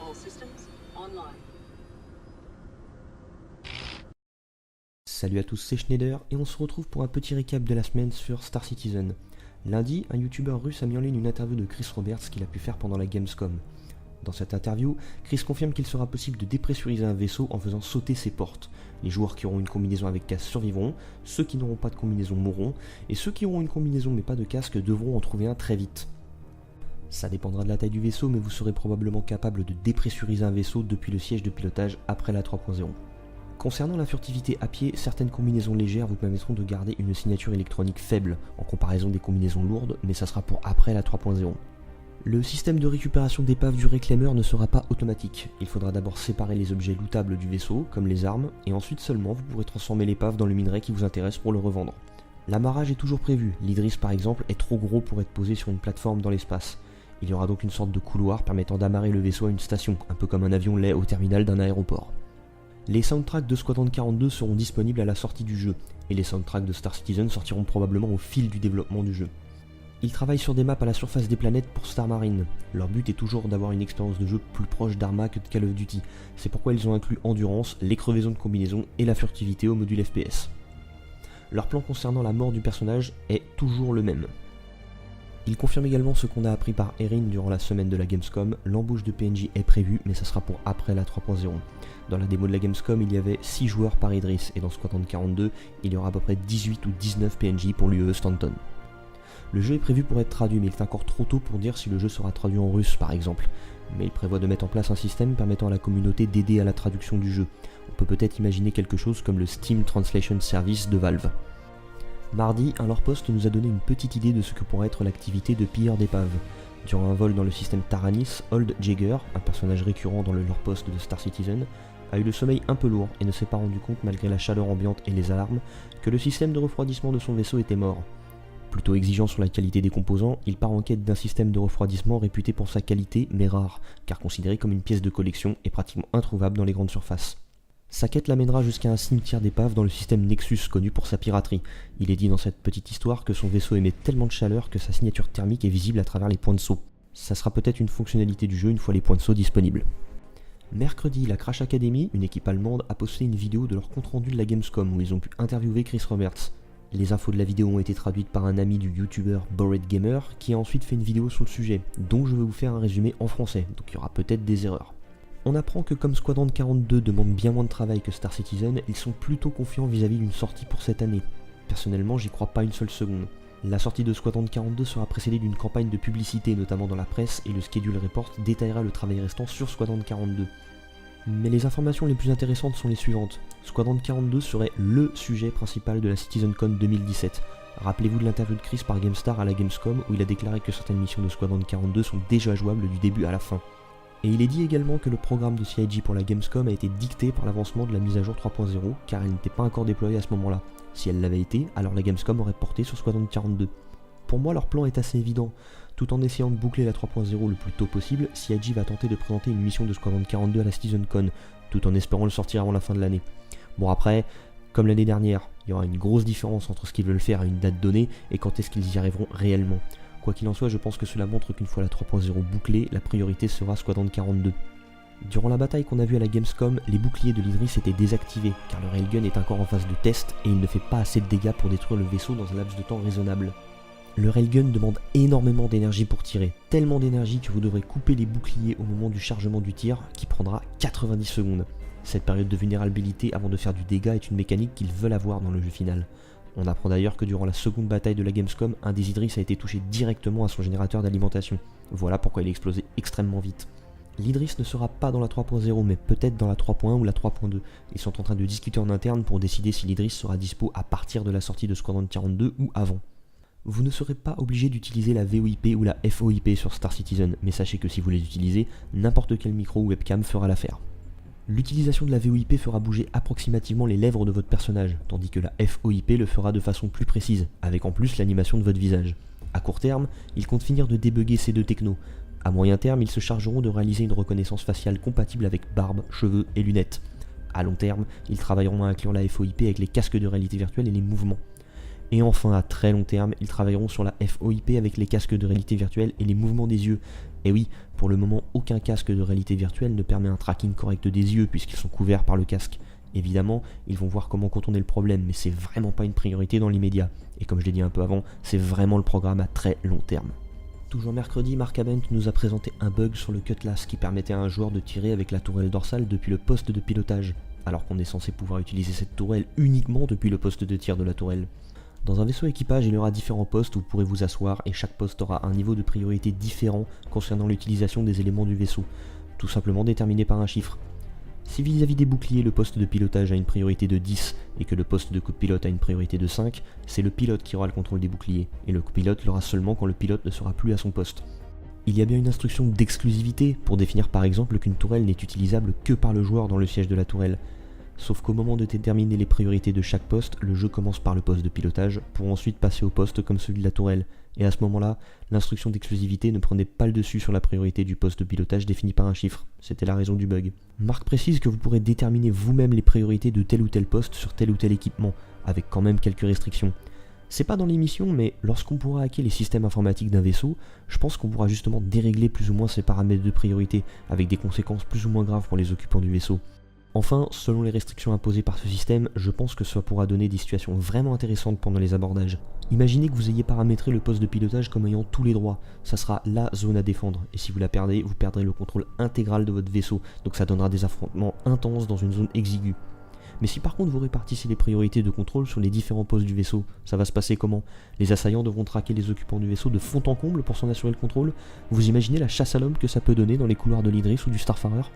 All systems online. Salut à tous, c'est Schneider et on se retrouve pour un petit récap de la semaine sur Star Citizen. Lundi, un youtubeur russe a mis en ligne une interview de Chris Roberts qu'il a pu faire pendant la Gamescom. Dans cette interview, Chris confirme qu'il sera possible de dépressuriser un vaisseau en faisant sauter ses portes. Les joueurs qui auront une combinaison avec casque survivront, ceux qui n'auront pas de combinaison mourront, et ceux qui auront une combinaison mais pas de casque devront en trouver un très vite. Ça dépendra de la taille du vaisseau, mais vous serez probablement capable de dépressuriser un vaisseau depuis le siège de pilotage après la 3.0. Concernant la furtivité à pied, certaines combinaisons légères vous permettront de garder une signature électronique faible en comparaison des combinaisons lourdes, mais ça sera pour après la 3.0. Le système de récupération d'épave du Reclaimer ne sera pas automatique. Il faudra d'abord séparer les objets lootables du vaisseau, comme les armes, et ensuite seulement vous pourrez transformer l'épave dans le minerai qui vous intéresse pour le revendre. L'amarrage est toujours prévu. L'Idris par exemple est trop gros pour être posé sur une plateforme dans l'espace. Il y aura donc une sorte de couloir permettant d'amarrer le vaisseau à une station, un peu comme un avion l'est au terminal d'un aéroport. Les soundtracks de Squadron 42 seront disponibles à la sortie du jeu, et les soundtracks de Star Citizen sortiront probablement au fil du développement du jeu. Ils travaillent sur des maps à la surface des planètes pour Star Marine. Leur but est toujours d'avoir une expérience de jeu plus proche d'Arma que de Call of Duty. C'est pourquoi ils ont inclus Endurance, les crevaisons de combinaison et la furtivité au module FPS. Leur plan concernant la mort du personnage est toujours le même. Ils confirment également ce qu'on a appris par Erin durant la semaine de la Gamescom, l'embauche de PNJ est prévue mais ça sera pour après la 3.0. Dans la démo de la Gamescom, il y avait 6 joueurs par Idris et dans Squadron 42, il y aura à peu près 18 ou 19 PNJ pour l'UE Stanton. Le jeu est prévu pour être traduit, mais il est encore trop tôt pour dire si le jeu sera traduit en russe par exemple. Mais il prévoit de mettre en place un système permettant à la communauté d'aider à la traduction du jeu. On peut peut-être imaginer quelque chose comme le Steam Translation Service de Valve. Mardi, un lore-post nous a donné une petite idée de ce que pourrait être l'activité de pilleur d'épave. Durant un vol dans le système Taranis, Old Jagger, un personnage récurrent dans le lore-post de Star Citizen, a eu le sommeil un peu lourd et ne s'est pas rendu compte, malgré la chaleur ambiante et les alarmes, que le système de refroidissement de son vaisseau était mort. Plutôt exigeant sur la qualité des composants, il part en quête d'un système de refroidissement réputé pour sa qualité mais rare, car considéré comme une pièce de collection et pratiquement introuvable dans les grandes surfaces. Sa quête l'amènera jusqu'à un cimetière d'épaves dans le système Nexus connu pour sa piraterie. Il est dit dans cette petite histoire que son vaisseau émet tellement de chaleur que sa signature thermique est visible à travers les points de saut. Ça sera peut-être une fonctionnalité du jeu une fois les points de saut disponibles. Mercredi, la Crash Academy, une équipe allemande, a posté une vidéo de leur compte-rendu de la Gamescom où ils ont pu interviewer Chris Roberts. Les infos de la vidéo ont été traduites par un ami du youtubeur Bored Gamer qui a ensuite fait une vidéo sur le sujet, dont je vais vous faire un résumé en français, donc il y aura peut-être des erreurs. On apprend que comme Squadron 42 demande bien moins de travail que Star Citizen, ils sont plutôt confiants vis-à-vis d'une sortie pour cette année. Personnellement, j'y crois pas une seule seconde. La sortie de Squadron 42 sera précédée d'une campagne de publicité, notamment dans la presse, et le Schedule Report détaillera le travail restant sur Squadron 42. Mais les informations les plus intéressantes sont les suivantes. Squadron 42 serait LE sujet principal de la CitizenCon 2017. Rappelez-vous de l'interview de Chris par GameStar à la Gamescom où il a déclaré que certaines missions de Squadron 42 sont déjà jouables du début à la fin. Et il est dit également que le programme de CIG pour la Gamescom a été dicté par l'avancement de la mise à jour 3.0 car elle n'était pas encore déployée à ce moment-là. Si elle l'avait été, alors la Gamescom aurait porté sur Squadron 42. Pour moi, leur plan est assez évident. Tout en essayant de boucler la 3.0 le plus tôt possible, CIG va tenter de présenter une mission de Squadron 42 à la CitizenCon, tout en espérant le sortir avant la fin de l'année. Bon après, comme l'année dernière, il y aura une grosse différence entre ce qu'ils veulent faire à une date donnée et quand est-ce qu'ils y arriveront réellement. Quoi qu'il en soit, je pense que cela montre qu'une fois la 3.0 bouclée, la priorité sera Squadron 42. Durant la bataille qu'on a vue à la Gamescom, les boucliers de l'Idris étaient désactivés, car le Railgun est encore en phase de test et il ne fait pas assez de dégâts pour détruire le vaisseau dans un laps de temps raisonnable. Le Railgun demande énormément d'énergie pour tirer, tellement d'énergie que vous devrez couper les boucliers au moment du chargement du tir, qui prendra 90 secondes. Cette période de vulnérabilité avant de faire du dégât est une mécanique qu'ils veulent avoir dans le jeu final. On apprend d'ailleurs que durant la seconde bataille de la Gamescom, un des Idris a été touché directement à son générateur d'alimentation. Voilà pourquoi il a explosé extrêmement vite. L'Idris ne sera pas dans la 3.0 mais peut-être dans la 3.1 ou la 3.2. Ils sont en train de discuter en interne pour décider si l'Idris sera dispo à partir de la sortie de Squadron 42 ou avant. Vous ne serez pas obligé d'utiliser la VoIP ou la FOIP sur Star Citizen, mais sachez que si vous les utilisez, n'importe quel micro ou webcam fera l'affaire. L'utilisation de la VoIP fera bouger approximativement les lèvres de votre personnage, tandis que la FOIP le fera de façon plus précise, avec en plus l'animation de votre visage. À court terme, ils comptent finir de débugger ces deux technos. À moyen terme, ils se chargeront de réaliser une reconnaissance faciale compatible avec barbe, cheveux et lunettes. À long terme, ils travailleront à inclure la FOIP avec les casques de réalité virtuelle et les mouvements. Et enfin, à très long terme, ils travailleront sur la FOIP avec les casques de réalité virtuelle et les mouvements des yeux. Et oui, pour le moment, aucun casque de réalité virtuelle ne permet un tracking correct des yeux puisqu'ils sont couverts par le casque. Évidemment, ils vont voir comment contourner le problème, mais c'est vraiment pas une priorité dans l'immédiat. Et comme je l'ai dit un peu avant, c'est vraiment le programme à très long terme. Toujours mercredi, Mark Abent nous a présenté un bug sur le Cutlass qui permettait à un joueur de tirer avec la tourelle dorsale depuis le poste de pilotage, alors qu'on est censé pouvoir utiliser cette tourelle uniquement depuis le poste de tir de la tourelle. Dans un vaisseau équipage, il y aura différents postes où vous pourrez vous asseoir et chaque poste aura un niveau de priorité différent concernant l'utilisation des éléments du vaisseau, tout simplement déterminé par un chiffre. Si vis-à-vis des boucliers, le poste de pilotage a une priorité de 10 et que le poste de copilote a une priorité de 5, c'est le pilote qui aura le contrôle des boucliers, et le copilote l'aura seulement quand le pilote ne sera plus à son poste. Il y a bien une instruction d'exclusivité pour définir par exemple qu'une tourelle n'est utilisable que par le joueur dans le siège de la tourelle. Sauf qu'au moment de déterminer les priorités de chaque poste, le jeu commence par le poste de pilotage pour ensuite passer au poste comme celui de la tourelle. Et à ce moment-là, l'instruction d'exclusivité ne prenait pas le dessus sur la priorité du poste de pilotage défini par un chiffre. C'était la raison du bug. Mark précise que vous pourrez déterminer vous-même les priorités de tel ou tel poste sur tel ou tel équipement, avec quand même quelques restrictions. C'est pas dans l'émission, mais lorsqu'on pourra hacker les systèmes informatiques d'un vaisseau, je pense qu'on pourra justement dérégler plus ou moins ces paramètres de priorité, avec des conséquences plus ou moins graves pour les occupants du vaisseau. Enfin, selon les restrictions imposées par ce système, je pense que cela pourra donner des situations vraiment intéressantes pendant les abordages. Imaginez que vous ayez paramétré le poste de pilotage comme ayant tous les droits, ça sera la zone à défendre, et si vous la perdez, vous perdrez le contrôle intégral de votre vaisseau, donc ça donnera des affrontements intenses dans une zone exiguë. Mais si par contre vous répartissez les priorités de contrôle sur les différents postes du vaisseau, ça va se passer comment? Les assaillants devront traquer les occupants du vaisseau de fond en comble pour s'en assurer le contrôle? Vous imaginez la chasse à l'homme que ça peut donner dans les couloirs de l'Idris ou du Starfarer?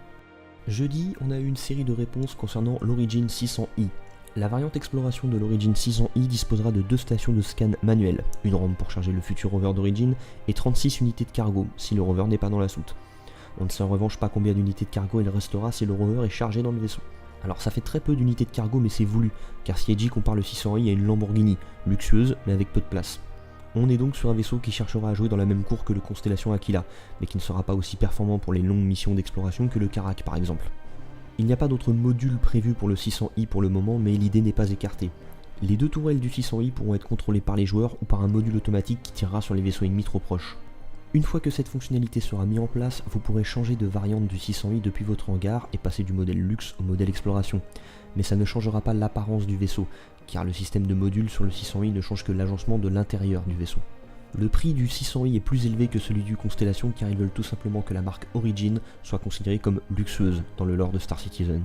Jeudi, on a eu une série de réponses concernant l'Origin 600i. La variante exploration de l'Origin 600i disposera de 2 stations de scan manuelles, une rampe pour charger le futur rover d'Origin et 36 unités de cargo si le rover n'est pas dans la soute. On ne sait en revanche pas combien d'unités de cargo il restera si le rover est chargé dans le vaisseau. Alors ça fait très peu d'unités de cargo mais c'est voulu, car CIG compare le 600i à une Lamborghini, luxueuse mais avec peu de place. On est donc sur un vaisseau qui cherchera à jouer dans la même cour que le Constellation Aquila, mais qui ne sera pas aussi performant pour les longues missions d'exploration que le Karak par exemple. Il n'y a pas d'autres modules prévus pour le 600i pour le moment, mais l'idée n'est pas écartée. Les 2 tourelles du 600i pourront être contrôlées par les joueurs ou par un module automatique qui tirera sur les vaisseaux ennemis trop proches. Une fois que cette fonctionnalité sera mise en place, vous pourrez changer de variante du 600i depuis votre hangar et passer du modèle luxe au modèle exploration. Mais ça ne changera pas l'apparence du vaisseau, car le système de modules sur le 600i ne change que l'agencement de l'intérieur du vaisseau. Le prix du 600i est plus élevé que celui du Constellation car ils veulent tout simplement que la marque Origin soit considérée comme luxueuse dans le lore de Star Citizen.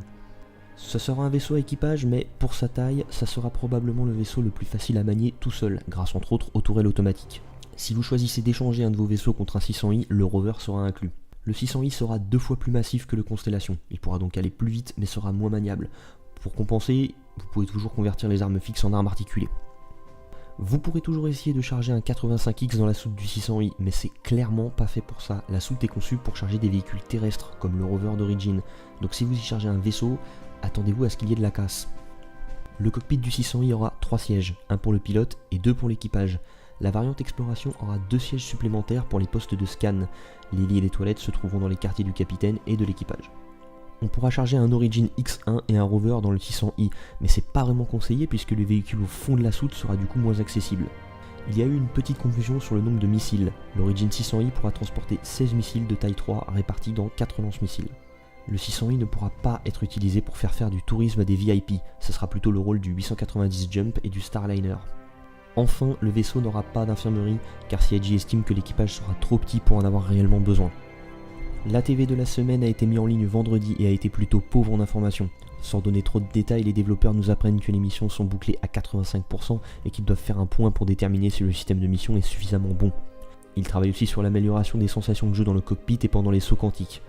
Ce sera un vaisseau à équipage, mais pour sa taille, ça sera probablement le vaisseau le plus facile à manier tout seul, grâce entre autres aux tourelles automatiques. Si vous choisissez d'échanger un de vos vaisseaux contre un 600i, le rover sera inclus. Le 600i sera 2 fois plus massif que le Constellation, il pourra donc aller plus vite mais sera moins maniable. Pour compenser, vous pouvez toujours convertir les armes fixes en armes articulées. Vous pourrez toujours essayer de charger un 85X dans la soute du 600i, mais c'est clairement pas fait pour ça. La soute est conçue pour charger des véhicules terrestres, comme le rover d'Origin. Donc si vous y chargez un vaisseau, attendez-vous à ce qu'il y ait de la casse. Le cockpit du 600i aura 3 sièges, un pour le pilote et 2 pour l'équipage. La variante exploration aura 2 sièges supplémentaires pour les postes de scan. Les lits et les toilettes se trouveront dans les quartiers du capitaine et de l'équipage. On pourra charger un Origin X1 et un rover dans le 600i, mais c'est pas vraiment conseillé puisque le véhicule au fond de la soute sera du coup moins accessible. Il y a eu une petite confusion sur le nombre de missiles. L'Origin 600i pourra transporter 16 missiles de taille 3 répartis dans 4 lance-missiles. Le 600i ne pourra pas être utilisé pour faire du tourisme à des VIP, ce sera plutôt le rôle du 890 Jump et du Starliner. Enfin, le vaisseau n'aura pas d'infirmerie car CIG estime que l'équipage sera trop petit pour en avoir réellement besoin. L'ATV de la semaine a été mis en ligne vendredi et a été plutôt pauvre en informations. Sans donner trop de détails, les développeurs nous apprennent que les missions sont bouclées à 85% et qu'ils doivent faire un point pour déterminer si le système de mission est suffisamment bon. Ils travaillent aussi sur l'amélioration des sensations de jeu dans le cockpit et pendant les sauts quantiques.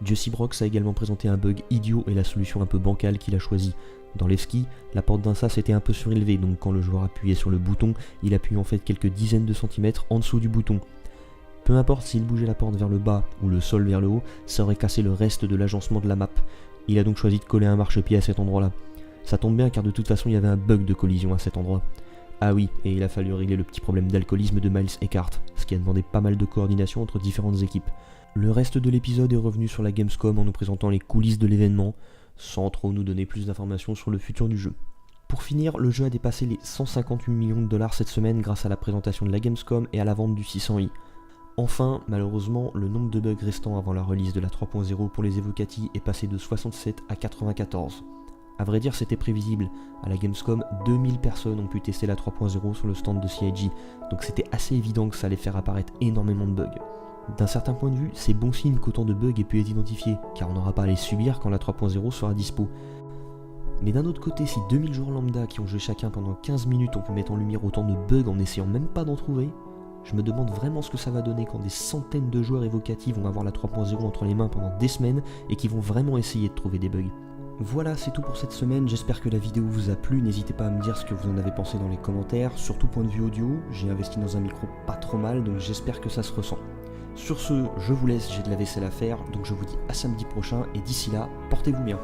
Jussi Brox a également présenté un bug idiot et la solution un peu bancale qu'il a choisie. Dans les skis, la porte d'un sas était un peu surélevée, donc quand le joueur appuyait sur le bouton, il appuyait en fait quelques dizaines de centimètres en dessous du bouton. Peu importe s'il bougeait la porte vers le bas ou le sol vers le haut, ça aurait cassé le reste de l'agencement de la map. Il a donc choisi de coller un marchepied à cet endroit-là. Ça tombe bien car de toute façon il y avait un bug de collision à cet endroit. Ah oui, et il a fallu régler le petit problème d'alcoolisme de Miles Eckhart, ce qui a demandé pas mal de coordination entre différentes équipes. Le reste de l'épisode est revenu sur la Gamescom en nous présentant les coulisses de l'événement, sans trop nous donner plus d'informations sur le futur du jeu. Pour finir, le jeu a dépassé les 158 millions de dollars cette semaine grâce à la présentation de la Gamescom et à la vente du 600i. Enfin, malheureusement, le nombre de bugs restants avant la release de la 3.0 pour les Evocati est passé de 67 à 94. A vrai dire, c'était prévisible. À la Gamescom, 2000 personnes ont pu tester la 3.0 sur le stand de CIG, donc c'était assez évident que ça allait faire apparaître énormément de bugs. D'un certain point de vue, c'est bon signe qu'autant de bugs aient pu être identifiés, car on n'aura pas à les subir quand la 3.0 sera dispo. Mais d'un autre côté, si 2000 joueurs lambda qui ont joué chacun pendant 15 minutes ont pu mettre en lumière autant de bugs en essayant même pas d'en trouver, je me demande vraiment ce que ça va donner quand des centaines de joueurs Evocati vont avoir la 3.0 entre les mains pendant des semaines et qui vont vraiment essayer de trouver des bugs. Voilà, c'est tout pour cette semaine, j'espère que la vidéo vous a plu, n'hésitez pas à me dire ce que vous en avez pensé dans les commentaires, surtout point de vue audio, j'ai investi dans un micro pas trop mal, donc j'espère que ça se ressent. Sur ce, je vous laisse, j'ai de la vaisselle à faire, donc je vous dis à samedi prochain, et d'ici là, portez-vous bien.